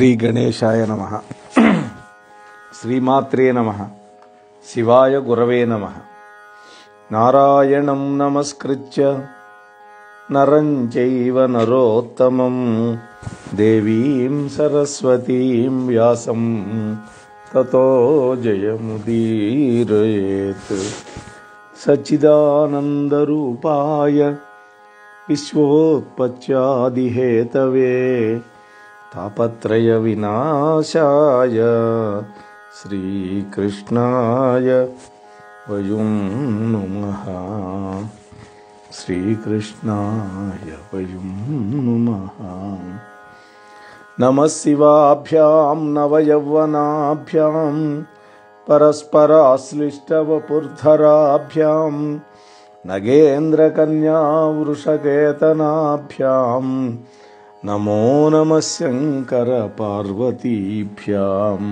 శ్రీ గణేశాయ నమః. శ్రీమాత్రే నమః. శివాయ గురవే నమః. నారాయణం నమస్కృత్య నరం చైవ నరోత్తమం దేవీం సరస్వతీం వ్యాసం తతో జయముదీరయేత్. సచ్చిదానందరూపాయ విశ్వోత్పత్యాదిహేతవే తాపత్రయ వినాశాయ శ్రీకృష్ణాయ వయం నమః. శ్రీకృష్ణాయ వయం నమః. నమః శివాభ్యాం నవయౌవనాభ్యాం పరస్పరాశ్లిష్టవపుర్ధరాభ్యాం నగేంద్రకన్యా వృషకేతనాభ్యాం నమో నమః శంకర పార్వతీభ్యాం.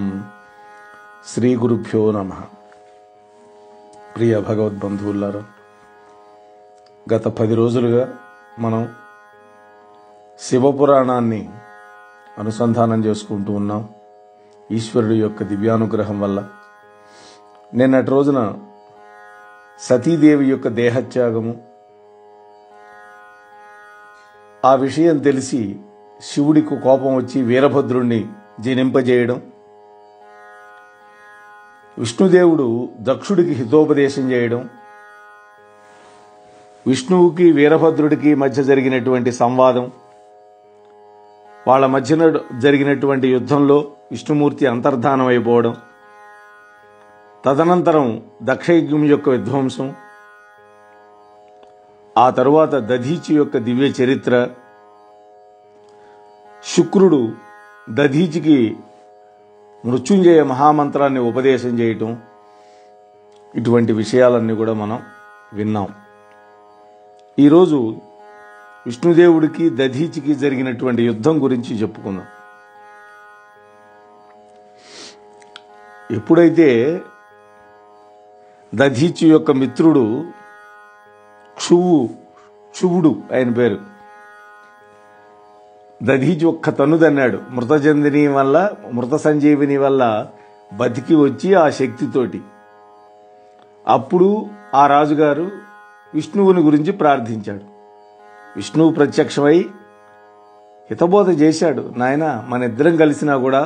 శ్రీ గురుభ్యో నమః. ప్రియ భగవద్బంధువులారా, గత 10 రోజులుగా మనం శివపురాణాన్ని అనుసంధానం చేసుకుంటూ ఉన్నాం. ఈశ్వరుడి యొక్క దివ్యానుగ్రహం వల్ల నిన్నటి రోజున సతీదేవి యొక్క దేహత్యాగము, ఆ విషయం తెలిసి శివుడికి కోపం వచ్చి వీరభద్రుణ్ణి జనింపజేయడం, విష్ణుదేవుడు దక్షుడికి హితోపదేశం చేయడం, విష్ణువుకి వీరభద్రుడికి మధ్య జరిగినటువంటి సంవాదం, వాళ్ళ మధ్యన జరిగినటువంటి యుద్ధంలో విష్ణుమూర్తి అంతర్ధానం అయిపోవడం, తదనంతరం దక్షయజ్ఞం యొక్క విధ్వంసం, ఆ తరువాత దధీచి యొక్క దివ్య చరిత్ర, శుక్రుడు దధీచికి మృత్యుంజయ మహామంత్రాన్ని ఉపదేశం చేయటం, ఇటువంటి విషయాలన్నీ కూడా మనం విన్నాం. ఈరోజు విష్ణుదేవుడికి దధీచికి జరిగినటువంటి యుద్ధం గురించి చెప్పుకుందాం. ఎప్పుడైతే దధీచి యొక్క మిత్రుడు క్షువుడు ఆయన పేరు, దధీచి ఒక్క తన్నుదన్నాడు. మృత సంజీవిని వల్ల బతికి వచ్చి ఆ శక్తితోటి అప్పుడు ఆ రాజుగారు విష్ణువుని గురించి ప్రార్థించాడు. విష్ణువు ప్రత్యక్షమై హితబోధ చేశాడు. నాయన, మన ఇద్దరం కలిసినా కూడా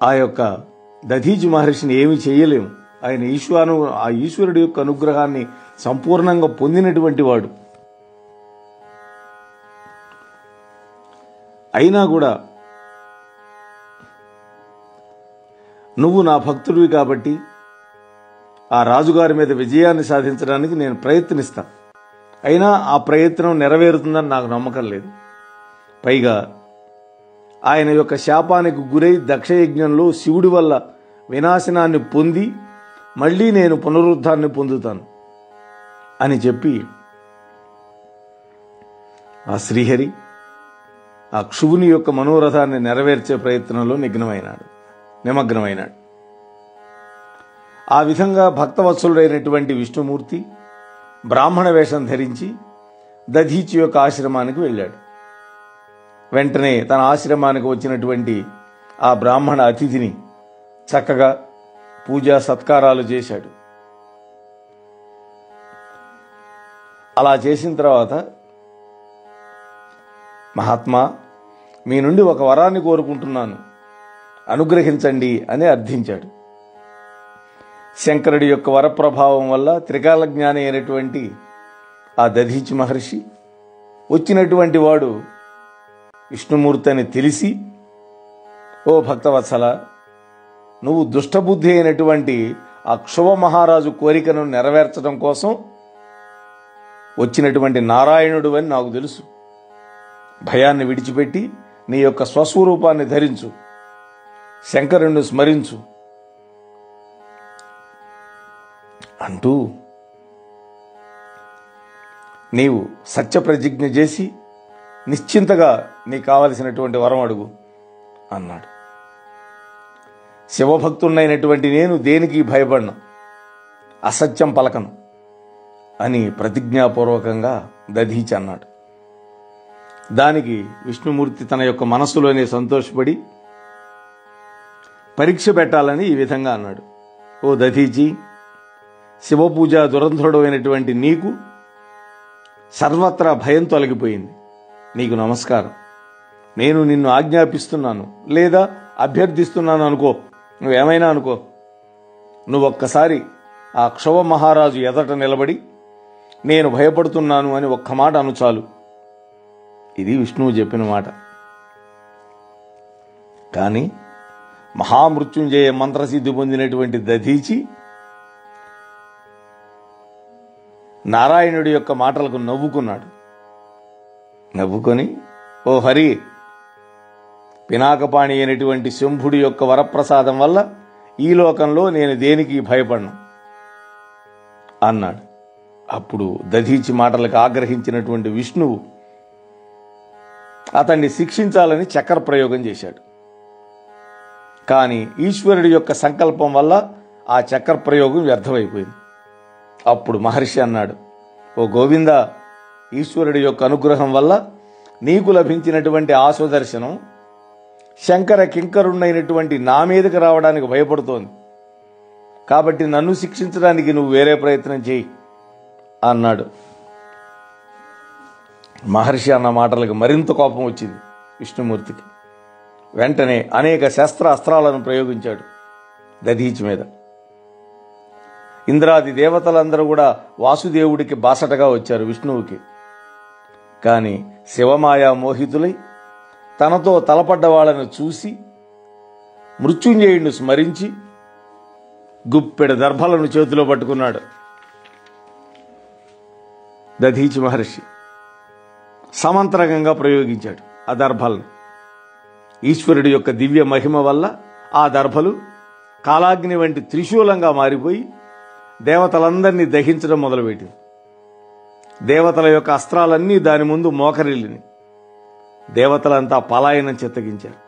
ఆ యొక్క దధీచి మహర్షిని ఏమీ చేయలేము. ఆయన ఆ ఈశ్వరుడి యొక్క అనుగ్రహాన్ని సంపూర్ణంగా పొందినటువంటి వాడు. అయినా కూడా నువ్వు నా భక్తుడివి కాబట్టి ఆ రాజుగారి మీద విజయాన్ని సాధించడానికి నేను ప్రయత్నిస్తా. అయినా ఆ ప్రయత్నం నెరవేరుతుందని నాకు నమ్మకం లేదు. పైగా ఆయన యొక్క శాపానికి గురై దక్షయజ్ఞంలో శివుడి వల్ల వినాశనాన్ని పొంది మళ్ళీ నేను పునరుద్ధాన్ని పొందుతాను అని చెప్పి ఆ శ్రీహరి ఆ క్షువుని యొక్క మనోరథాన్ని నెరవేర్చే ప్రయత్నంలో నిమగ్నమైనాడు. ఆ విధంగా భక్తవత్సలుడైనటువంటి విష్ణుమూర్తి బ్రాహ్మణ వేషం ధరించి దధీచి యొక్క ఆశ్రమానికి వెళ్ళాడు. వెంటనే తన ఆశ్రమానికి వచ్చినటువంటి ఆ బ్రాహ్మణ అతిథిని చక్కగా పూజా సత్కారాలు చేశాడు. అలా చేసిన తర్వాత, మహాత్మా, మీ నుండి ఒక వరాన్ని కోరుకుంటున్నాను, అనుగ్రహించండి అని అర్థించాడు. శంకరుడి యొక్క వరప్రభావం వల్ల త్రికాల జ్ఞాని అయినటువంటి ఆ దధీచి మహర్షి వచ్చినటువంటి వాడు విష్ణుమూర్తి అని తెలిసి, ఓ భక్తవత్సల, నువ్వు దుష్టబుద్ధి అయినటువంటి ఆ క్షువ మహారాజు కోరికను నెరవేర్చడం కోసం వచ్చినటువంటి నారాయణుడు అని నాకు తెలుసు. భయాన్ని విడిచిపెట్టి నీ యొక్క స్వస్వరూపాన్ని ధరించు, శంకరుణ్ణి స్మరించు అంటూ నీవు సత్యప్రతిజ్ఞ చేసి నిశ్చింతగా నీకు కావలసినటువంటి వరం అడుగు అన్నాడు. శివభక్తున్నైనటువంటి నేను దేనికి భయపడను, అసత్యం పలకను అని ప్రతిజ్ఞాపూర్వకంగా దధీచి అన్నాడు. దానికి విష్ణుమూర్తి తన యొక్క మనస్సులోనే సంతోషపడి పరీక్ష పెట్టాలని ఈ విధంగా అన్నాడు. ఓ దధీచి, శివపూజ దురంధరుడు అయినటువంటి నీకు సర్వత్రా భయం తొలగిపోయింది. నీకు నమస్కారం. నేను నిన్ను ఆజ్ఞాపిస్తున్నాను లేదా అభ్యర్థిస్తున్నాను అనుకో, నువ్వేమైనా అనుకో. నువ్వొక్కసారి ఆ క్షవ మహారాజు ఎదట నిలబడి నేను భయపడుతున్నాను అని ఒక్క మాట అనుచాలు. ఇది విష్ణువు చెప్పిన మాట. కానీ మహామృత్యుంజయ మంత్రసిద్ధి పొందినటువంటి దధీచి నారాయణుడి యొక్క మాటలకు నవ్వుకొని, ఓ హరి, పినాకపాణి అయినటువంటి శంభుడి యొక్క వరప్రసాదం వల్ల ఈ లోకంలో నేను దేనికి భయపడను అన్నాడు. అప్పుడు దధీచి మాటలకు ఆగ్రహించినటువంటి విష్ణువు అతన్ని శిక్షించాలని చక్ర ప్రయోగం చేశాడు. కానీ ఈశ్వరుడి యొక్క సంకల్పం వల్ల ఆ చక్ర ప్రయోగం వ్యర్థమైపోయింది. అప్పుడు మహర్షి అన్నాడు, ఓ గోవింద, ఈశ్వరుడి యొక్క అనుగ్రహం వల్ల నీకు లభించినటువంటి ఆశోదర్శనం శంకర కింకరుణ్ణైనటువంటి నా మీదకి రావడానికి భయపడుతోంది. కాబట్టి నన్ను శిక్షించడానికి నువ్వు వేరే ప్రయత్నం చేయి అన్నాడు. మహర్షి అన్న మాటలకు మరింత కోపం వచ్చింది విష్ణుమూర్తికి. వెంటనే అనేక శస్త్ర అస్త్రాలను ప్రయోగించాడు దధీచి మీద. ఇంద్రాది దేవతలందరూ కూడా వాసుదేవుడికి బాసటగా వచ్చారు విష్ణువుకి. కానీ శివమాయా మోహితులై తనతో తలపడ్డ వాళ్ళను చూసి మృత్యుంజయుడిని స్మరించి గుప్పెడు దర్భలను చేతిలో పట్టుకున్నాడు దధీచి మహర్షి. సమంత్రకంగా ప్రయోగించాడు ఆ దర్భలను. ఈశ్వరుడి యొక్క దివ్య మహిమ వల్ల ఆ దర్భలు కాలాగ్ని వంటి త్రిశూలంగా మారిపోయి దేవతలందరినీ దహించడం మొదలుపెట్టింది. దేవతల యొక్క అస్త్రాలన్నీ దాని ముందు మోకరిల్లిని. దేవతలంతా పలాయనం చెత్తగించారు.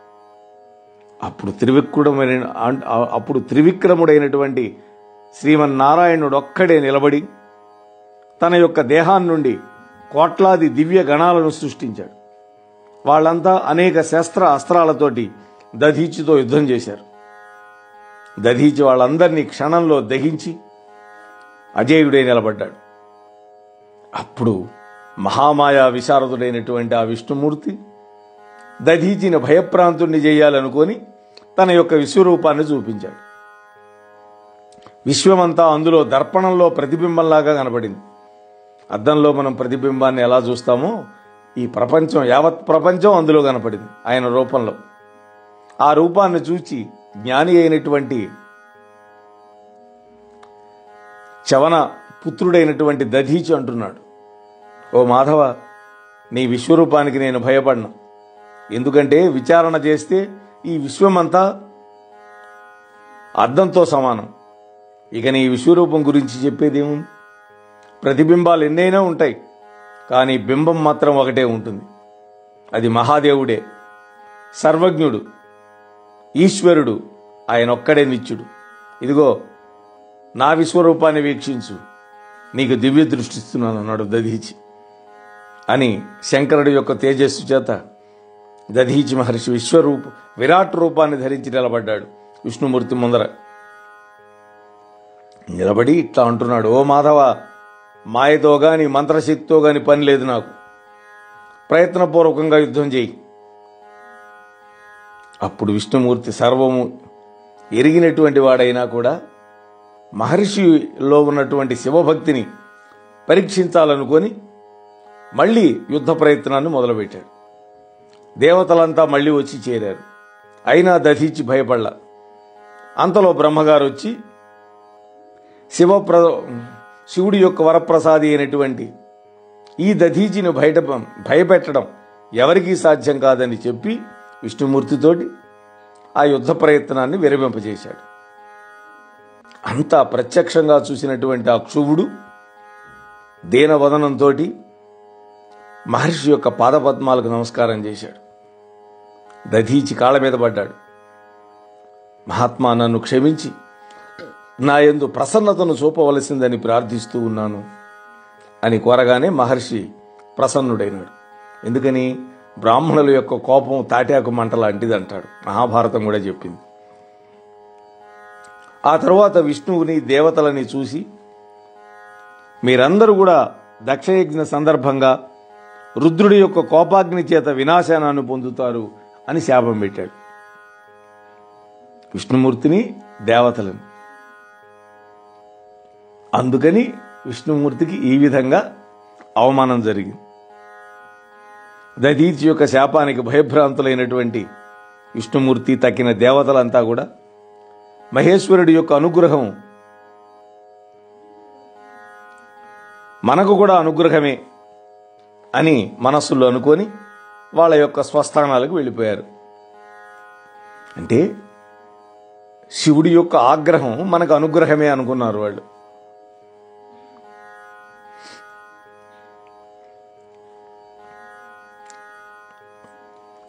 అప్పుడు త్రివిక్రముడైనటువంటి శ్రీమన్నారాయణుడు ఒక్కడే నిలబడి తన యొక్క దేహాన్ని నుండి కోట్లాది దివ్య గణాలను సృష్టించాడు. వాళ్ళంతా అనేక శస్త్ర అస్త్రాలతోటి దధీచితో యుద్ధం చేశారు. దధీచి వాళ్ళందరినీ క్షణంలో దహించి అజేయుడై నిలబడ్డాడు. అప్పుడు మహామాయా విశారదుడైనటువంటి ఆ విష్ణుమూర్తి దధీచిని భయప్రాంతుణ్ణి చేయాలనుకొని తన యొక్క విశ్వరూపాన్ని చూపించాడు. విశ్వమంతా అందులో దర్పణంలో ప్రతిబింబంలాగా కనబడింది. అద్దంలో మనం ప్రతిబింబాన్ని ఎలా చూస్తామో ఈ ప్రపంచం, యావత్ ప్రపంచం అందులో కనపడింది ఆయన రూపంలో. ఆ రూపాన్ని చూచి జ్ఞాని అయినటువంటి చవన పుత్రుడైనటువంటి దధీచి అంటున్నాడు, ఓ మాధవ, నీ విశ్వరూపానికి నేను భయపడను. ఎందుకంటే విచారణ చేస్తే ఈ విశ్వమంతా అద్దంతో సమానం. ఇక నీ విశ్వరూపం గురించి చెప్పేదేముంది? ప్రతిబింబాలు ఎన్నైనా ఉంటాయి, కానీ బింబం మాత్రం ఒకటే ఉంటుంది. అది మహాదేవుడే, సర్వజ్ఞుడు, ఈశ్వరుడు, ఆయన ఒక్కడే నిత్యుడు. ఇదిగో నా విశ్వరూపాన్ని వీక్షించు, నీకు దివ్య దృష్టిస్తున్నాను అన్నాడు దధీచి అని. శంకరుడి యొక్క తేజస్సు చేత దధీచి మహర్షి విరాట్ రూపాన్ని ధరించి నిలబడ్డాడు విష్ణుమూర్తి ముందర. నిలబడి ఇట్లా అంటున్నాడు, ఓ మాధవ, మాయతో గాని మంత్రశక్తితో గాని పని లేదు నాకు. ప్రయత్నపూర్వకంగా యుద్ధం చేయి. అప్పుడు విష్ణుమూర్తి సర్వము ఎరిగినటువంటి వాడైనా కూడా మహర్షిలో ఉన్నటువంటి శివభక్తిని పరీక్షించాలనుకొని మళ్ళీ యుద్ధ ప్రయత్నాన్ని మొదలుపెట్టాడు. దేవతలంతా మళ్ళీ వచ్చి చేరారు. అయినా దధీచి భయపడలా. అంతలో బ్రహ్మగారు వచ్చి శివుడి యొక్క వరప్రసాది అయినటువంటి ఈ దధీచిని భయపెట్టడం ఎవరికీ సాధ్యం కాదని చెప్పి విష్ణుమూర్తితోటి ఆ యుద్ధ ప్రయత్నాన్ని విరమింపజేశాడు. అంతా ప్రత్యక్షంగా చూసినటువంటి ఆ క్షువుడు దీనవదనంతో మహర్షి యొక్క పాదపద్మాలకు నమస్కారం చేశాడు. దధీచి కాళ్ళ మీద పడ్డాడు. మహాత్మా, నన్ను క్షమించి నా యందు ప్రసన్నతను చూపవలసిందని ప్రార్థిస్తూ ఉన్నాను అని కోరగానే మహర్షి ప్రసన్నుడైనాడు. ఎందుకని? బ్రాహ్మణుల యొక్క కోపం తాటాకు మంట లాంటిది అంటాడు. మహాభారతం కూడా చెప్పింది. ఆ తరువాత విష్ణువుని దేవతలని చూసి, మీరందరూ కూడా దక్షయజ్ఞ సందర్భంగా రుద్రుడి యొక్క కోపాగ్ని చేత వినాశనాన్ని పొందుతారు అని శాపం పెట్టాడు. విష్ణుమూర్తిని, దేవతలను. అందుకని విష్ణుమూర్తికి ఈ విధంగా అవమానం జరిగింది. దధీచి యొక్క శాపానికి భయభ్రాంతులైనటువంటి విష్ణుమూర్తి, తక్కిన దేవతలంతా కూడా మహేశ్వరుడి యొక్క అనుగ్రహం మనకు కూడా అనుగ్రహమే అని మనస్సులో అనుకొని వాళ్ళ యొక్క స్వస్థానాలకు వెళ్ళిపోయారు. అంటే శివుడి యొక్క ఆగ్రహం మనకు అనుగ్రహమే అనుకున్నారు వాళ్ళు.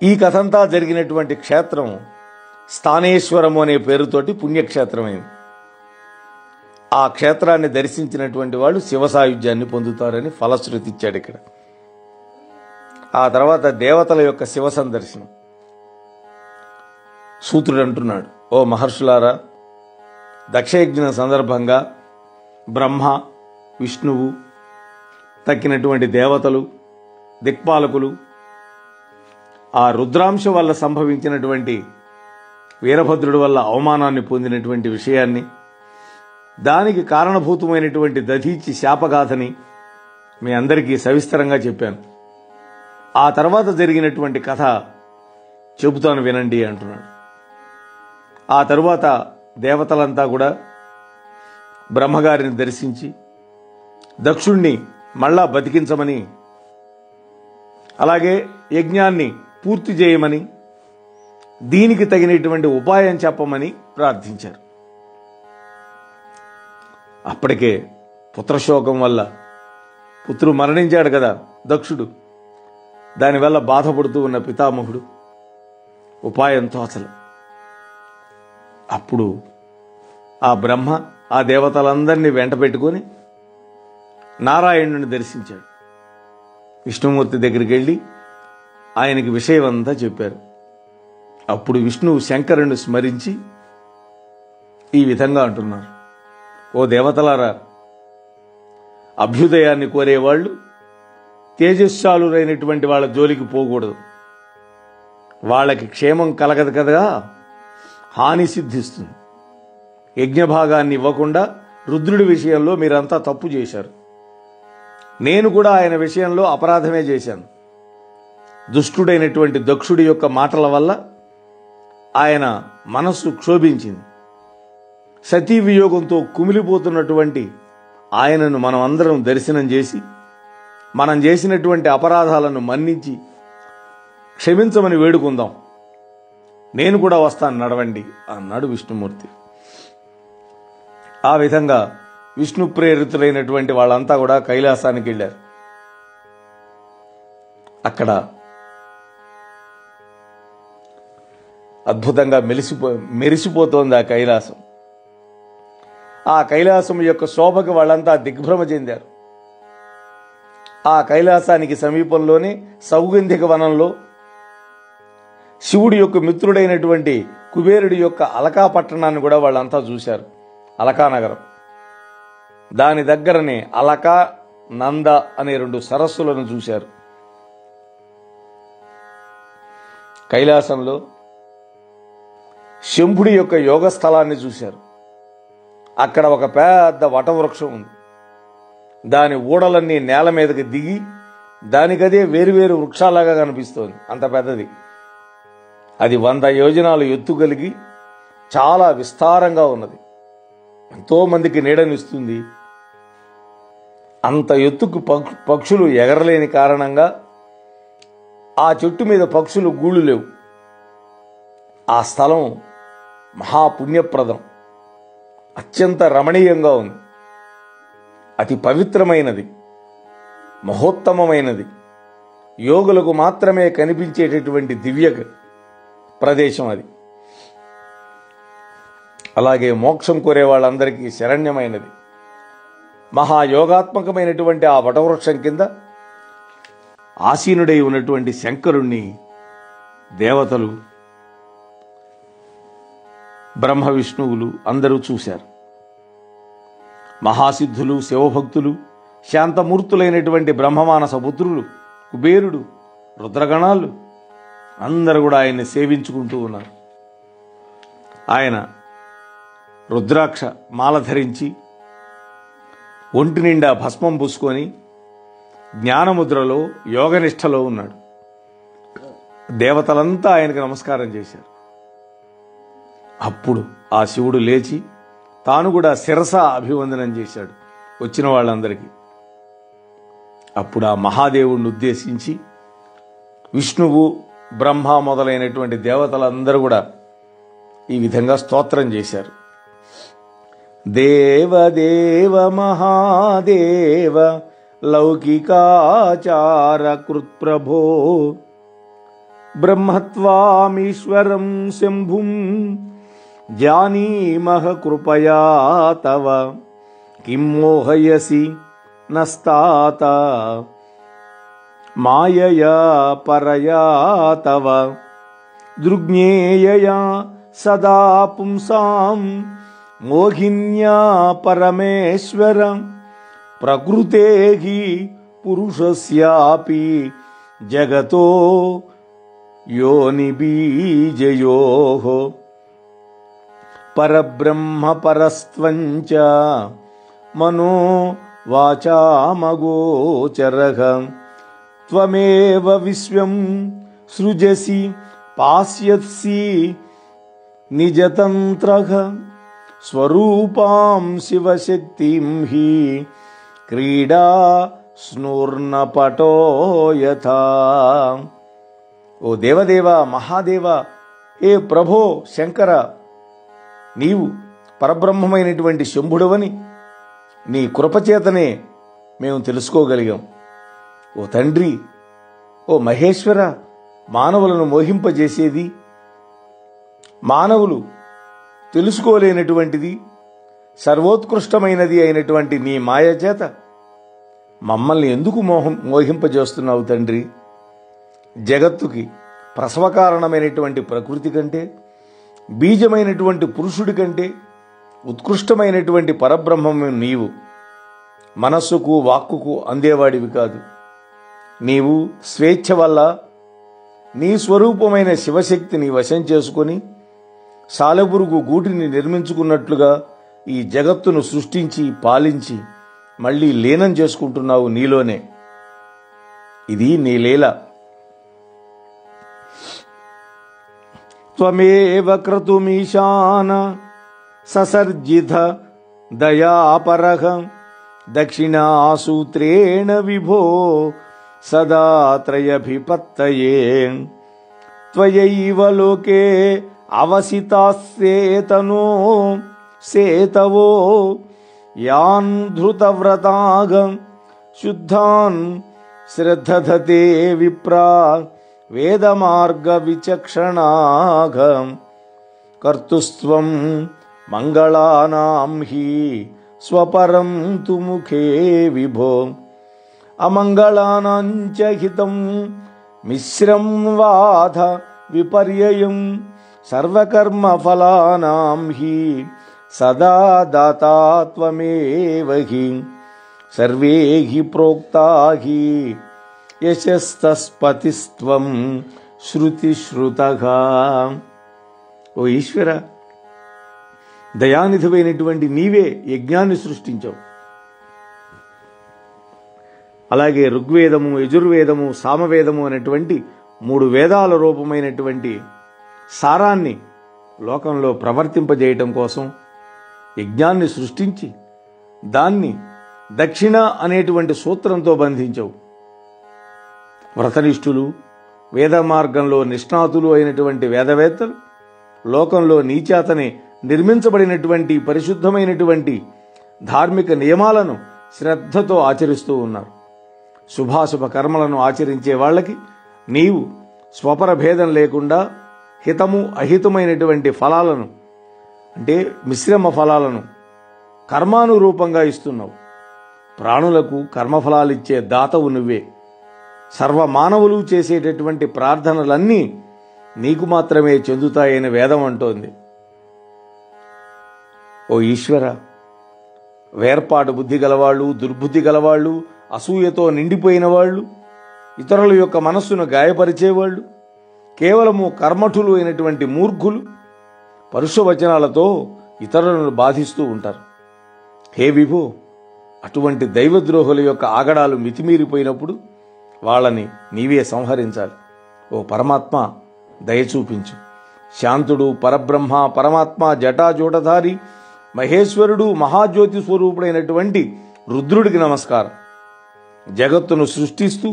ఈ కథంతా జరిగినటువంటి క్షేత్రం స్థానేశ్వరము అనే పేరుతోటి పుణ్యక్షేత్రమైంది. ఆ క్షేత్రాన్ని దర్శించినటువంటి వాళ్ళు శివ సాయుధ్యాన్ని పొందుతారని ఫలశ్రుతి ఇచ్చాడు ఇక్కడ. ఆ తర్వాత దేవతల యొక్క శివ సందర్శనం. సూత్రుడు అంటున్నాడు, ఓ మహర్షులారా, దక్షయజ్ఞ సందర్భంగా బ్రహ్మ, విష్ణువు, తక్కినటువంటి దేవతలు, దిక్పాలకులు ఆ రుద్రాంశ వల్ల సంభవించినటువంటి వీరభద్రుడి వల్ల అవమానాన్ని పొందినటువంటి విషయాన్ని, దానికి కారణభూతమైనటువంటి దధీచి శాపగాథని మీ అందరికీ సవిస్తరంగా చెప్పాను. ఆ తర్వాత జరిగినటువంటి కథ చెబుతాను వినండి అంటున్నాడు. ఆ తరువాత దేవతలంతా కూడా బ్రహ్మగారిని దర్శించి దక్షుణ్ణి మళ్ళా బతికించమని, అలాగే యజ్ఞాన్ని పూర్తి చేయమని, దీనికి తగినటువంటి ఉపాయం చెప్పమని ప్రార్థించారు. అప్పటికే పుత్రశోకం వల్ల పుత్రుడు మరణించాడు కదా దక్షుడు, దానివల్ల బాధపడుతూ ఉన్న పితామహుడు ఉపాయం తోచల. అప్పుడు ఆ బ్రహ్మ ఆ దేవతలందరినీ వెంట పెట్టుకొని నారాయణుని దర్శించాడు. విష్ణుమూర్తి దగ్గరికి వెళ్ళి ఆయనకి విషయం అంతా చెప్పారు. అప్పుడు విష్ణువు శంకరుని స్మరించి ఈ విధంగా అంటున్నారు, ఓ దేవతలారా, అభ్యుదయాన్ని కోరేవాళ్ళు తేజస్శాలురైనటువంటి వాళ్ళ జోలికి పోకూడదు. వాళ్ళకి క్షేమం కలగదు కదా, హాని సిద్ధిస్తుంది. యజ్ఞభాగాన్ని ఇవ్వకుండా రుద్రుడి విషయంలో మీరంతా తప్పు చేశారు. నేను కూడా ఆయన విషయంలో అపరాధమే చేశాను. దుష్టుడైనటువంటి దక్షుడి యొక్క మాటల వల్ల ఆయన మనస్సు క్షోభించింది. సతీ వియోగంతో కుమిలిపోతున్నటువంటి ఆయనను మనం అందరం దర్శనం చేసి మనం చేసినటువంటి అపరాధాలను మన్నించి క్షమించమని వేడుకుందాం. నేను కూడా వస్తాను, నడవండి అన్నాడు విష్ణుమూర్తి. ఆ విధంగా విష్ణు ప్రేరితులైనటువంటి వాళ్ళంతా కూడా కైలాసానికి వెళ్ళారు. అక్కడ అద్భుతంగా మెరిసిపోతోంది ఆ కైలాసం. ఆ కైలాసం యొక్క శోభకు వాళ్ళంతా దిగ్భ్రమ చెందారు. ఆ కైలాసానికి సమీపంలోనే సౌగంధిక వనంలో శివుడి యొక్క మిత్రుడైనటువంటి కుబేరుడి యొక్క అలకా పట్టణాన్ని కూడా వాళ్ళంతా చూశారు. అలకా నగరం. దాని దగ్గరనే అలకా, నంద అనే 2 సరస్సులను చూశారు. కైలాసంలో శంభుడి యొక్క యోగ స్థలాన్ని చూశారు. అక్కడ ఒక పెద్ద వటవృక్షం ఉంది. దాని ఊడలన్నీ నేల మీదకి దిగి దానికదే వేరువేరు వృక్షాలాగా కనిపిస్తోంది. అంత పెద్దది. అది 100 యోజనాలు ఎత్తు కలిగి చాలా విస్తారంగా ఉన్నది. ఎంతో మందికి నీడనిస్తుంది. అంత ఎత్తుకు పక్షులు ఎగరలేని కారణంగా ఆ చెట్టు మీద పక్షులు గూళ్ళు లేవు. ఆ స్థలం మహాపుణ్యప్రదం, అత్యంత రమణీయంగా ఉంది. అతి పవిత్రమైనది, మహోత్తమమైనది, యోగులకు మాత్రమే కనిపించేటటువంటి దివ్య ప్రదేశం అది. అలాగే మోక్షం కోరే వాళ్ళందరికీ శరణ్యమైనది. మహాయోగాత్మకమైనటువంటి ఆ వటవృక్షం కింద ఆసీనుడై ఉన్నటువంటి శంకరుణ్ణి దేవతలు, బ్రహ్మ విష్ణువులు అందరూ చూశారు. మహాసిద్ధులు, శివభక్తులు, శాంతమూర్తులైనటువంటి బ్రహ్మమానస పుత్రులు, కుబేరుడు, రుద్రగణాలు అందరూ కూడా ఆయన్ని సేవించుకుంటూ ఉన్నారు. ఆయన రుద్రాక్ష మాల ధరించి ఒంటి నిండా భస్మం పూసుకొని జ్ఞానముద్రలో యోగనిష్టలో ఉన్నాడు. దేవతలంతా ఆయనకు నమస్కారం చేశారు. అప్పుడు ఆ శివుడు లేచి తాను కూడా శిరస అభివందనం చేశాడు వచ్చిన వాళ్ళందరికీ. అప్పుడు ఆ మహాదేవుణ్ణి ఉద్దేశించి విష్ణువు, బ్రహ్మ మొదలైనటువంటి దేవతలందరూ కూడా ఈ విధంగా స్తోత్రం చేశారు. దేవదేవ మహాదేవ లౌకికాచార కృత్ప్రభో బ్రహ్మత్వామీశ్వరం శంభుం జానీమః కృపయా తవ కిం మోహయసి నస్తాత మాయయా పరయా తవ దృగ్జ్ఞేయయా సదా పుంసాం మోహిన్యా పరమేశ్వర ప్రకృతేహి పురుషస్యాపి జగతో యోనిబీజయోః పరబ్రహ్మ పరస్త్వంచ మనో వాచామగోచరః త్వమేవ విశ్వం సృజసి పాస్యసి నిజతంత్రః స్వరూపాం శివశక్తిం హి క్రీడా స్నూర్ణపటో యథా. ఓ దేవదేవ, మహాదేవ, ఏ ప్రభో శంకర, నీవు పరబ్రహ్మమైనటువంటి శంభుడవని నీ కృపచేతనే మేము తెలుసుకోగలిగాం. ఓ తండ్రి, ఓ మహేశ్వర, మానవులను మోహింపజేసేది, మానవులు తెలుసుకోలేనటువంటిది, సర్వోత్కృష్టమైనది అయినటువంటి నీ మాయ చేత మమ్మల్ని ఎందుకు మోహింపజేస్తున్నావు తండ్రి? జగత్తుకి ప్రసవకారణమైనటువంటి ప్రకృతి కంటే, బీజమైనటువంటి పురుషుడి కంటే ఉత్కృష్టమైనటువంటి పరబ్రహ్మము నీవు. మనస్సుకు వాక్కుకు అందేవాడివి కాదు. నీవు స్వేచ్ఛ వల్ల నీ స్వరూపమైన శివశక్తిని వశం చేసుకొని సాలెపురుగు గూటిని నిర్మించుకున్నట్లుగా ఈ జగత్తును సృష్టించి పాలించి మళ్ళీ లీనం చేసుకుంటున్నావు నీలోనే. ఇది నీ లీల. త్వమేవ క్రతుమీశాన ససర్జిత దయాపరః దక్షిణాసూత్రేణ విభో సదా త్రయభిపత్తయే త్వయైవ లోకే అవసితాస్సేతనో సేతవో యాన్ ధృతవ్రతాగ శుద్ధాన్ శ్రద్ధధతే విప్రా వేదమార్గ విచక్షణాఘ కర్తుస్త్వం మంగళానాం హి స్వపరం తు ముఖే విభో అమంగళానాం చ హితం మిశ్రం వాధ విపర్యయం సర్వకర్మఫలానాం హి సదా దాతా త్వమేవ హి సర్వే హి ప్రోక్తా హి యశస్తస్పతిస్త్వం శృతిశ్రుతః. ఓ ఈశ్వర, దయానిధివైనటువంటి నీవే యజ్ఞాన్ని సృష్టించావు. అలాగే ఋగ్వేదము, యజుర్వేదము, సామవేదము అనేటువంటి 3 వేదాల రూపమైనటువంటి సారాన్ని లోకంలో ప్రవర్తింపజేయటం కోసం యజ్ఞాన్ని సృష్టించి దాన్ని దక్షిణ అనేటువంటి సూత్రంతో బంధించావు. వ్రతనిష్ఠులు, వేద మార్గంలో నిష్ణాతులు అయినటువంటి వేదవేత్తలు లోకంలో నీచేతనే నిర్మించబడినటువంటి పరిశుద్ధమైనటువంటి ధార్మిక నియమాలను శ్రద్ధతో ఆచరిస్తూ ఉన్నారు. శుభాశుభ కర్మలను ఆచరించే వాళ్ళకి నీవు స్వపర భేదం లేకుండా హితము అహితమైనటువంటి ఫలాలను, అంటే మిశ్రమ ఫలాలను కర్మానురూపంగా ఇస్తున్నావు. ప్రాణులకు కర్మఫలాలిచ్చే దాతవు నువ్వే. సర్వమానవులు చేసేటటువంటి ప్రార్థనలన్నీ నీకు మాత్రమే చెందుతాయని వేదం అంటోంది. ఓ ఈశ్వర, వేర్పాటు బుద్ధి గలవాళ్ళు, దుర్బుద్ధి గలవాళ్ళు, అసూయతో నిండిపోయిన వాళ్ళు, ఇతరుల యొక్క మనస్సును గాయపరిచేవాళ్ళు, కేవలము కర్మఠులు అయినటువంటి మూర్ఖులు పరుషవచనాలతో ఇతరులను బాధిస్తూ ఉంటారు. హే విభో, అటువంటి దైవద్రోహుల యొక్క ఆగడాలు మితిమీరిపోయినప్పుడు వాళ్ళని నీవే సంహరించాలి. ఓ పరమాత్మ, దయ చూపించు. శాంతుడు, పరబ్రహ్మ, పరమాత్మ, జటాజూటధారి, మహేశ్వరుడు, మహాజ్యోతి స్వరూపుడైనటువంటి రుద్రుడికి నమస్కారం. జగత్తును సృష్టిస్తూ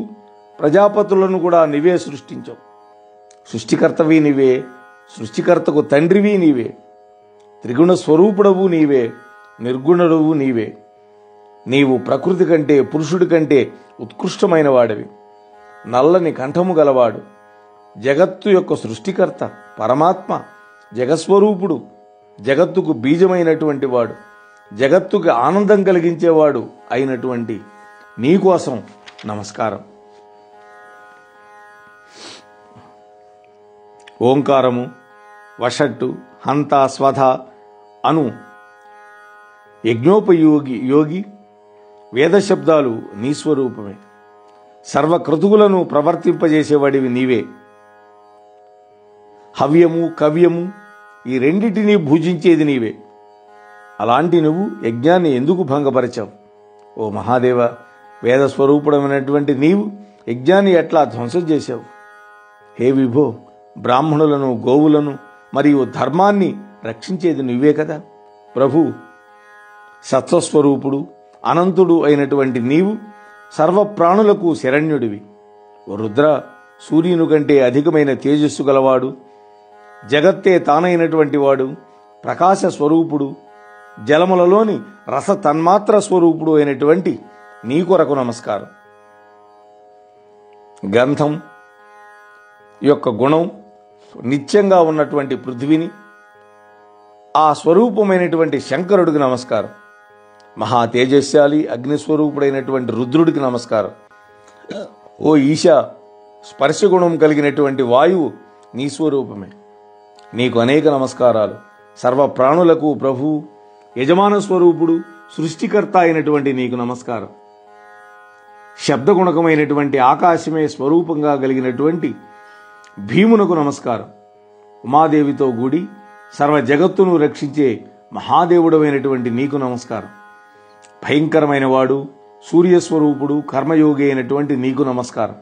ప్రజాపతులను కూడా నీవే సృష్టించవు. సృష్టికర్తవి నీవే, సృష్టికర్తకు తండ్రివి నీవే, త్రిగుణ స్వరూపుడవు నీవే, నిర్గుణుడవు నీవే. నీవు ప్రకృతి కంటే, పురుషుడి కంటే ఉత్కృష్టమైన వాడివి. నల్లని కంఠము గలవాడు, జగత్తు యొక్క సృష్టికర్త, పరమాత్మ, జగస్వరూపుడు, జగత్తుకు బీజమైనటువంటి వాడు, జగత్తుకు ఆనందం కలిగించేవాడు అయినటువంటి నీకోసం నమస్కారం. ఓంకారము, వషట్టు, హంత, స్వధ అను యజ్ఞోపయోగి వేదశబ్దాలు నీ స్వరూపమే. సర్వక్రతువులను ప్రవర్తింపజేసేవాడివి నీవే. హవ్యము, కవ్యము ఈ రెండిటినీ భుజించేది నీవే. అలాంటి నువ్వు యజ్ఞాన్ని ఎందుకు భంగపరిచావు? ఓ మహాదేవ, వేద స్వరూపుడమైనటువంటి నీవు యజ్ఞాన్ని ఎట్లా ధ్వంసం చేశావు? హే విభో, బ్రాహ్మణులను, గోవులను మరియు ధర్మాన్ని రక్షించేది నువ్వే కదా ప్రభు. సత్వస్వరూపుడు, అనంతుడు అయినటువంటి నీవు సర్వప్రాణులకు శరణ్యుడివి. ఓ రుద్ర, సూర్యుని కంటే అధికమైన తేజస్సు గలవాడు, జగత్తే తానైనటువంటి వాడు, ప్రకాశ స్వరూపుడు, జలములలోని రస తన్మాత్ర స్వరూపుడు అయినటువంటి నీ కొరకు నమస్కారం. గంధం యొక్క గుణం నిత్యంగా ఉన్నటువంటి పృథ్వీని, ఆ స్వరూపమైనటువంటి శంకరుడికి నమస్కారం. మహా తేజస్శాలి అగ్నిస్వరూపుడైనటువంటి రుద్రుడికి నమస్కారం. ఓ ఈశా, స్పర్శగుణం కలిగినటువంటి వాయువు నీ స్వరూపమే. నీకు అనేక నమస్కారాలు. సర్వప్రాణులకు ప్రభు, యజమాన స్వరూపుడు, సృష్టికర్త అయినటువంటి నీకు నమస్కారం. శబ్దగుణకమైనటువంటి ఆకాశమే స్వరూపంగా కలిగినటువంటి భీమునకు నమస్కారం. ఉమాదేవితో కూడి సర్వ జగత్తును రక్షించే మహాదేవుడమైనటువంటి నీకు నమస్కారం. భయంకరమైన వాడు, సూర్యస్వరూపుడు, కర్మయోగి అయినటువంటి నీకు నమస్కారం.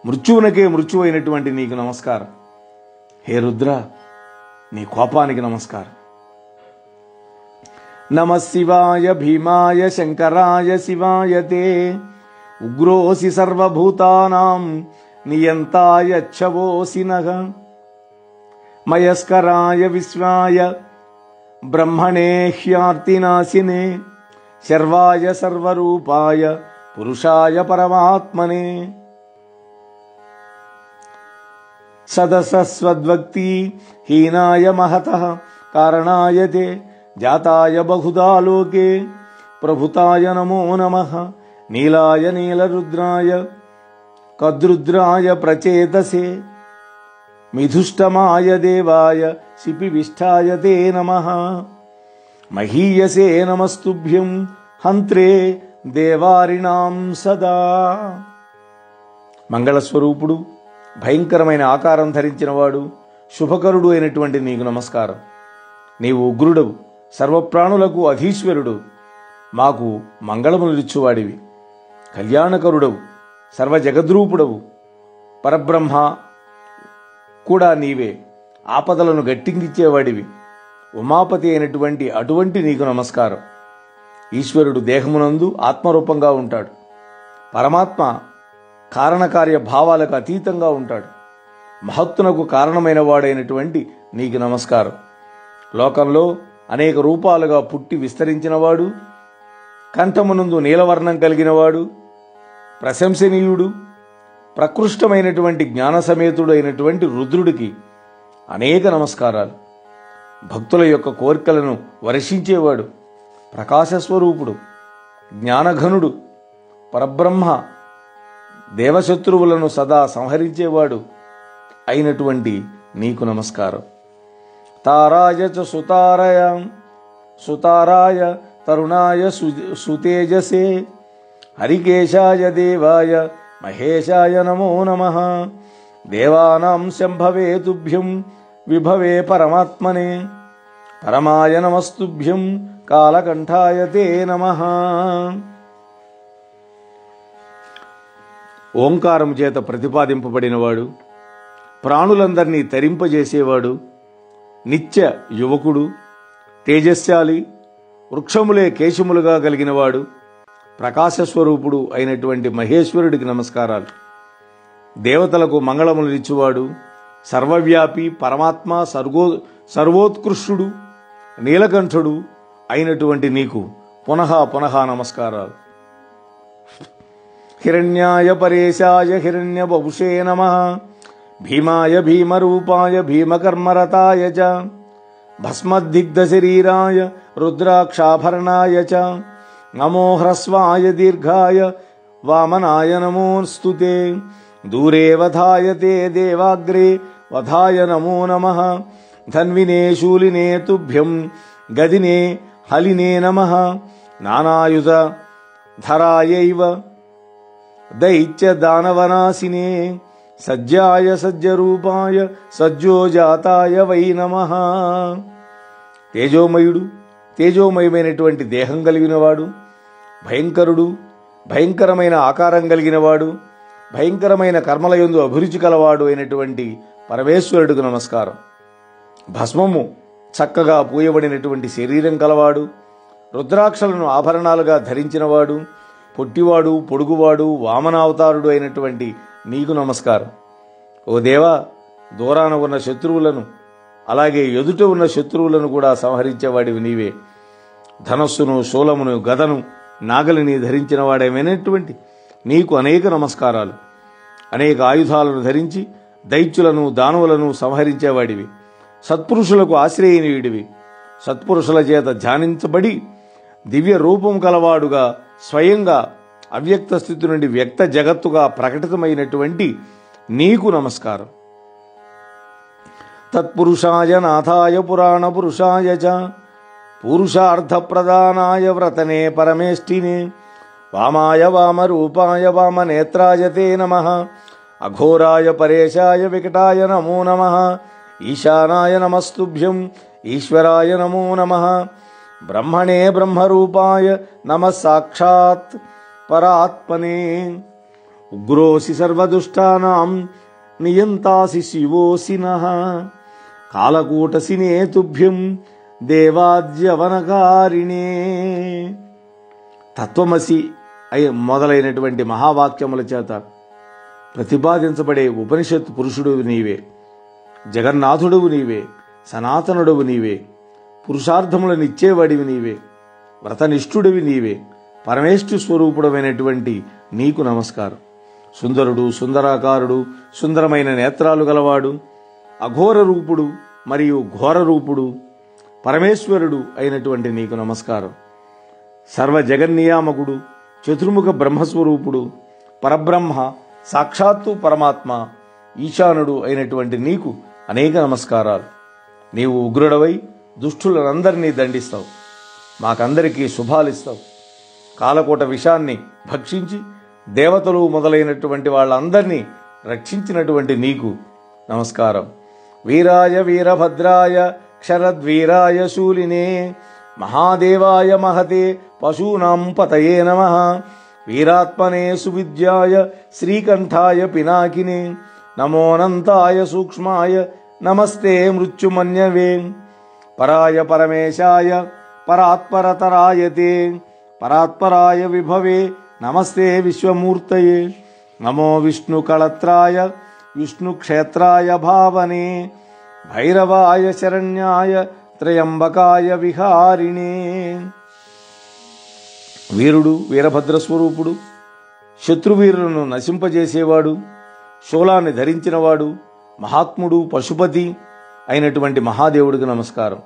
మృత్యువునకే మృత్యువైనటువంటి నీకు నమస్కారం. హే రుద్ర, నీ కోపానికి నమస్కారం. నమః శివాయ భీమాయ శంకరాయ శివాయ తే ఉగ్రోసి సర్వభూతానాం నియంతాయ ఛవోసి నః మయస్కరాయ విశ్వాయ బ్రహ్మణే హ్యార్తినాశినే శర్వాయ సర్వరూపాయ పురుషాయ పరమాత్మనే సదసస్వద్భక్తి హీనాయ మహతః కారణాయ తే జాతాయ బహుదా లోకే ప్రభుతాయ నమో నమః నీలాయ నీలరుద్రాయ కద్రుద్రాయ ప్రచేతసే మిథుష్టమాయ దేవాయ శిపివిష్టాయ తే నమః మహీయసే నమస్తుభ్యం హంత్రే దేవారిణాం సదా. మంగళస్వరూపుడు, భయంకరమైన ఆకారం ధరించినవాడు, శుభకరుడు అయినటువంటి నీకు నమస్కారం. నీవు ఉగ్రుడవు, సర్వప్రాణులకు అధీశ్వరుడు, మాకు మంగళములిచ్చువాడివి. కళ్యాణకరుడవు, సర్వజగద్రూపుడవు, పరబ్రహ్మ కూడా నీవే. ఆపదలను గట్టింగిచ్చేవాడివి, ఉమాపతి అయినటువంటి అటువంటి నీకు నమస్కారం. ఈశ్వరుడు దేహమునందు ఆత్మరూపంగా ఉంటాడు. పరమాత్మ కారణకార్య భావాలకు అతీతంగా ఉంటాడు. మహత్తునకు కారణమైన వాడైనటువంటి నీకు నమస్కారం. లోకంలో అనేక రూపాలుగా పుట్టి విస్తరించినవాడు, కంఠమునందు నీలవర్ణం కలిగినవాడు, ప్రశంసనీయుడు, ప్రకృష్టమైనటువంటి జ్ఞానసమేతుడు అయినటువంటి రుద్రుడికి అనేక నమస్కారాలు. భక్తుల యొక్క కోరికలను వర్షించేవాడు, ప్రకాశస్వరూపుడు, జ్ఞానఘనుడు, పరబ్రహ్మ దేవశత్రువులను సదా సంహరించేవాడు అయినటువంటి నీకు నమస్కారం. తారాయ చ సుతారాయ తరుణాయ సుతేజసే హరికేశాయ దేవాయ మహేశాయ నమో నమః. దేవానాం శంభవే తుభ్యం విభవే పరమాత్మనే పరమాయ నమస్తుభ్యం కాలకంఠాయ తే నమః. ఓంకారం చేత ప్రతిపాదింపబడినవాడు, ప్రాణులందరినీ తరింపజేసేవాడు, నిత్య యువకుడు, తేజస్శాలి, వృక్షములే కేశములుగా కలిగినవాడు, ప్రకాశస్వరూపుడు అయినటువంటి మహేశ్వరుడికి నమస్కారాలు. దేవతలకు మంగళములనిచ్చువాడు, సర్వవ్యాపి, పరమాత్మ, సర్వోత్కృష్టుడు, నీలకంఠుడు అయినటువంటి నీకు పునః పునః నమస్కారాలు. హిరణ్యాయ పరేశాయ హిరణ్యబహుషే నమః. భీమాయ భీమరూపాయ భీమకర్మరతాయ చ భస్మద్దిగ్ధశరీరాయ రుద్రాక్షాభరణాయ చ నమో హ్రస్వాయ దీర్ఘాయ వామనాయ నమోస్తుతే. దూరే వధాయ తే దేవాగ్రే వధాయ నమో నమః. ధన్వినే శూలినే తుభ్యం గదినే హలినే నమః. నానాయుధ ధరాయైవ దైత్య దానవనాశినే సజ్జాయ సజ్జరూపాయ సజ్జోజాతాయ వై నమః. తేజోమయుడు, తేజోమయమైనటువంటి దేహం కలిగినవాడు, భయంకరుడు, భయంకరమైన ఆకారం కలిగినవాడు, భయంకరమైన కర్మలయందు అభిరుచి కలవాడు అయినటువంటి పరమేశ్వరుడికి నమస్కారం. భస్మము చక్కగా పూయబడినటువంటి శరీరం కలవాడు, రుద్రాక్షలను ఆభరణాలుగా ధరించినవాడు, పొట్టివాడు, పొడుగువాడు, వామనావతారుడు అయినటువంటి నీకు నమస్కారం. ఓ దేవా, దూరాన ఉన్న శత్రువులను అలాగే ఎదుట ఉన్న శత్రువులను కూడా సంహరించేవాడివి నీవే. ధనస్సును, శూలమును, గదను, నాగలిని ధరించిన వాడేమైనటువంటి నీకు అనేక నమస్కారాలు. అనేక ఆయుధాలను ధరించి దైత్యులను, దానవులను సంహరించేవాడివి. సత్పురుషులకు ఆశ్రయనీయుడివి. సత్పురుషుల చేత ధ్యానించబడి దివ్య రూపం కలవాడుగా స్వయంగా అవ్యక్త స్థితి నుండి వ్యక్త జగత్తుగా ప్రకటితమైనటువంటి నీకు నమస్కారం. తత్పురుషాయ నాథాయ పురాణ పురుషాయ చ పురుషార్థప్రదానాయ వ్రతనే పరమేష్ఠినే వామాయ వామరూపాయ వామనేత్రాయ తే నమః. అఘోరాయ పరేశాయ వికటాయ నమో నమః. ఈశానాయ నమస్తుభ్యం ఈశ్వరాయ నమో నమః. బ్రహ్మణే బ్రహ్మరూపాయ నమః సాక్షాత్ పరాత్మనే. ఉగ్రోసి సర్వదుష్టానాం నియంతాసి శివోసి నః. కాలకూటసినే తుభ్యం దేవాద్యవనకారిణే. తత్వమసి మొదలైనటువంటి మహావాక్యముల చేత ప్రతిపాదించబడే ఉపనిషత్తు పురుషుడు నీవే. జగన్నాథుడువు నీవే. సనాతనుడవు నీవే. పురుషార్థములను ఇచ్చేవాడివి నీవే. వ్రతనిష్ఠుడివి నీవే. పరమేష్ఠు స్వరూపుడమైనటువంటి నీకు నమస్కారం. సుందరుడు, సుందరాకారుడు, సుందరమైన నేత్రాలు గలవాడు, అఘోర రూపుడు మరియు ఘోర రూపుడు పరమేశ్వరుడు అయినటువంటి నీకు నమస్కారం. సర్వ జగన్నియామకుడు, చతుర్ముఖ బ్రహ్మస్వరూపుడు, పరబ్రహ్మ, సాక్షాత్తు పరమాత్మ, ఈశానుడు అయినటువంటి నీకు అనేక నమస్కారాలు. నీవు ఉగ్రుడవై దుష్టులందరినీ దండిస్తావు. మాకందరికీ శుభాలిస్తావు. కాలకోట విషాన్ని భక్షించి దేవతలు మొదలైనటువంటి వాళ్ళందరినీ రక్షించినటువంటి నీకు నమస్కారం. వీరాయ వీరభద్రాయ క్షరద్వీరాయ శూలినే మహాదేవాయ మహతే పశూనాం పతయే నమః. వీరాత్మనే సువిద్యాయ శ్రీకంఠాయ పినాకినే నమోనంతాయ సూక్ష్మాయ నమస్తే మృత్యుమన్యవే. పరాయ పరమేశాయ పరాత్పరతరాయ తే పరాత్పరాయ విభవే నమస్తే విశ్వమూర్తయే. నమో విష్ణుకళత్రాయ విష్ణుక్షేత్రాయ భావనే భైరవాయ శరణ్యాయ త్రయంబకాయ విహారిణే. వీరుడు, వీరభద్రస్వరూపుడు, శత్రువీరులను నశింపజేసేవాడు, శూలాన్ని ధరించినవాడు, మహాత్ముడు, పశుపతి అయినటువంటి మహాదేవుడికి నమస్కారం.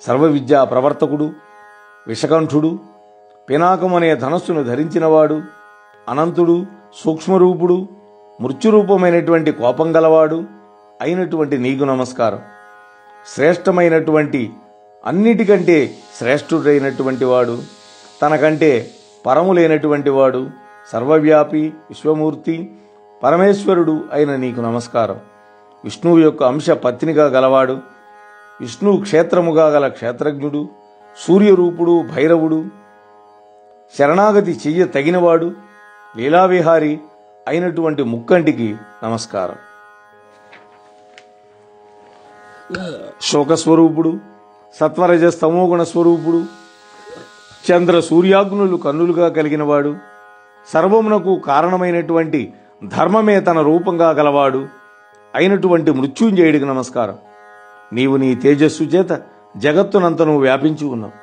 సర్వవిద్యా ప్రవర్తకుడు, విషకంఠుడు, పినాకమనే ధనస్సును ధరించినవాడు, అనంతుడు, సూక్ష్మరూపుడు, మృత్యురూపమైనటువంటి కోపం గలవాడు అయినటువంటి నీకు నమస్కారం. శ్రేష్టమైనటువంటి, అన్నిటికంటే శ్రేష్ఠుడైనటువంటి వాడు, తనకంటే పరములైనటువంటి వాడు, సర్వవ్యాపి, విశ్వమూర్తి, పరమేశ్వరుడు అయిన నీకు నమస్కారం. విష్ణువు యొక్క అంశ పత్నిగా గలవాడు, విష్ణువు క్షేత్రముగా గల క్షేత్రజ్ఞుడు, సూర్యరూపుడు, భైరవుడు, శరణాగతి చెయ్య తగినవాడు, లీలావిహారి అయినటువంటి ముక్కంటికి నమస్కారం. శోకస్వరూపుడు, సత్వరజస్తమోగుణ స్వరూపుడు, చంద్ర సూర్యాగ్నులు కన్నులుగా కలిగినవాడు, సర్వమునకు కారణమైనటువంటి ధర్మమే తన రూపంగా గలవాడు అయినటువంటి మృత్యుంజయుడికి నమస్కారం. నీవు నీ తేజస్సు చేత జగత్తునంతను వ్యాపించి ఉన్నావు.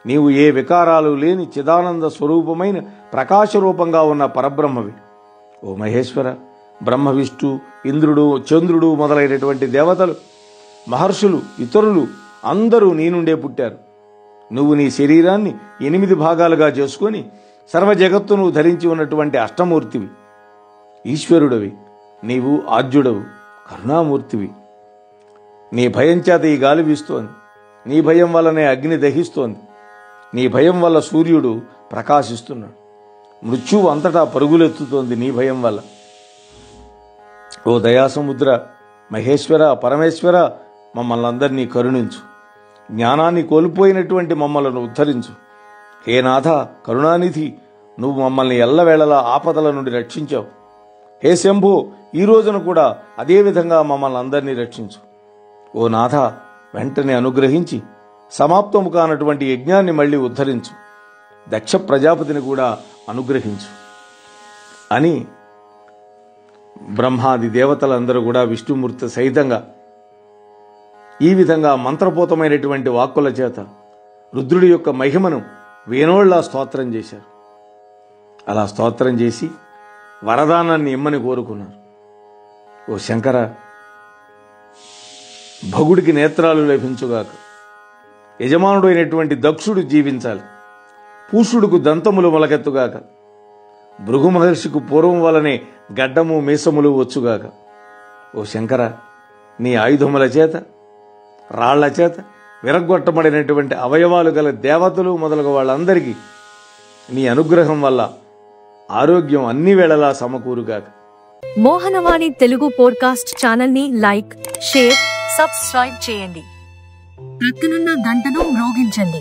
నీవు ఏ వికారాలు లేని చిదానంద స్వరూపమైన ప్రకాశరూపంగా ఉన్న పరబ్రహ్మవి. ఓ మహేశ్వర, బ్రహ్మ, విష్ణు, ఇంద్రుడు, చంద్రుడు మొదలైనటువంటి దేవతలు, మహర్షులు, ఇతరులు అందరూ నీ నుండే పుట్టారు. నువ్వు నీ శరీరాన్ని 8 భాగాలుగా చేసుకొని సర్వ జగత్తును ధరించి ఉన్నటువంటి అష్టమూర్తివి, ఈశ్వరుడవి. నీవు ఆద్యుడవు, కరుణామూర్తివి. నీ భయం చేత ఈ గాలి వీస్తోంది, నీ భయం వల్లనే అగ్ని దహిస్తోంది, నీ భయం వల్ల సూర్యుడు ప్రకాశిస్తున్నాడు, మృత్యువు అంతటా పరుగులెత్తుతోంది నీ భయం వల్ల. ఓ దయాసముద్ర, మహేశ్వర, పరమేశ్వర, మమ్మల్ని అందరినీ కరుణించు. జ్ఞానాన్ని కోల్పోయినటువంటి మమ్మలను ఉద్ధరించు. హే నాథ, కరుణానిధి, నువ్వు మమ్మల్ని ఎల్లవేళలా ఆపదల నుండి రక్షించావు. హే శంభో, ఈ రోజున కూడా అదేవిధంగా మమ్మల్ని అందరినీ రక్షించు. ఓ నాథ, వెంటనే అనుగ్రహించి సమాప్తము కానటువంటి యజ్ఞాన్ని మళ్ళీ ఉద్ధరించు. దక్ష ప్రజాపతిని కూడా అనుగ్రహించు అని బ్రహ్మాది దేవతలందరూ కూడా విష్ణుమూర్తి సహితంగా ఈ విధంగా మంత్రపూతమైనటువంటి వాక్కుల చేత రుద్రుడి యొక్క మహిమను వేణోళ్లా స్తోత్రం చేశారు. అలా స్తోత్రం చేసి వరదానాన్ని ఇమ్మని కోరుకున్నారు. ఓ శంకర, భగుడికి నేత్రాలు లభించుగాక, యజమానుడు అయినటువంటి దక్షుడు జీవించాలి, పూషుడుకు దంతములు మొలకెత్తుగాక, భృగు మహర్షికి పూర్వం వలనే గడ్డము మీసములు వచ్చుగాక. ఓ శంకర, నీ ఆయుధముల చేత, రాళ్ల చేత విరగ్గొట్టబడినటువంటి అవయవాలు గల దేవతలు మొదలగు వాళ్ళందరికీ నీ అనుగ్రహం వల్ల ఆరోగ్యం అన్ని వేళలా సమకూరుగాక. మోహనవాణి తెలుగు పోడ్కాస్ట్ ఛానల్ ని లైక్, షేర్, సబ్స్క్రైబ్ చేయండి. ప్రక్కనున్న గంటను మ్రోగించండి.